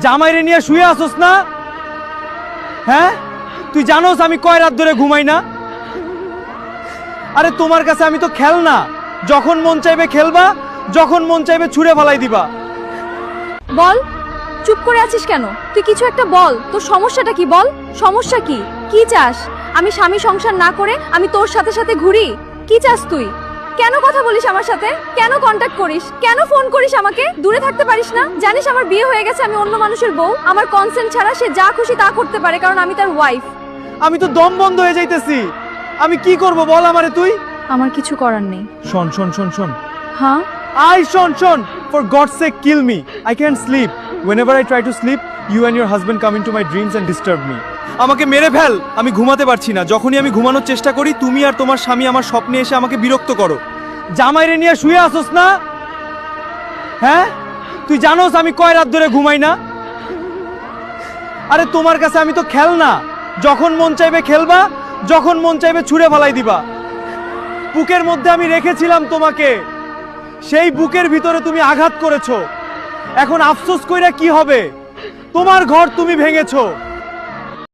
জামাইরে নিয়ে শুয়ে আসোস না? হ্যাঁ, তুই জানোস আমি কয় রাত ধরে ঘুমাই না? আরে তোমার কাছে আমি তো খেলনা, যখন মন চাইবে খেলবা, যখন মন চাইবে ছুঁড়ে ফেলাই দিবা। বল, চুপ করে আছিস কেন? তুই কিছু একটা বল, তোর সমস্যাটা কি বল? সমস্যা কি? কি চাস? আমি স্বামী সংসার না করে আমি তোর সাথে সাথে ঘুরি? কি চাস তুই? কেন কথা বলিস আমার সাথে? কেন কন্টাক্ট করিস? কেন ফোন করিস আমাকে? দূরে থাকতে পারিস না? জানিস আমার বিয়ে হয়ে গেছে, আমি অন্য মানুষের বউ। আমার কনসেন্ট ছাড়া সে যা খুশি তা করতে পারে, কারণ আমি তার ওয়াইফ। আমি তো দম বন্ধ হয়ে যাইতেছি। আমি কি করব বল আমারে তুই? আমার কিছু করার নেই। শোন শোন শোন শোন, হ্যাঁ, শোন, for God's sake kill me. I can't sleep. Whenever I try to sleep, you and your husband come into my dreams and disturb me. আমাকে মেরে ফেল, আমি ঘুমাতে পারছি না। যখনই আমি ঘুমানোর চেষ্টা করি, তুমি আর তোমার স্বামী আমার স্বপ্নে এসে আমাকে বিরক্ত করো। জামাইরে নিয়ে শুয়ে আসোস না? হ্যাঁ, তুই জানোস আমি কয় রাত ধরে ঘুমাই না? আরে তোমার কাছে আমি তো খেলনা, যখন মন চাইবে খেলবা, যখন মন চাইবে ছুঁড়ে ফেলাই দিবা। বুকের মধ্যে আমি রেখেছিলাম তোমাকে, সেই বুকের ভিতরে তুমি আঘাত করেছো। এখন আফসোস কইরা কি হবে? তোমার ঘর তুমি ভেঙেছো।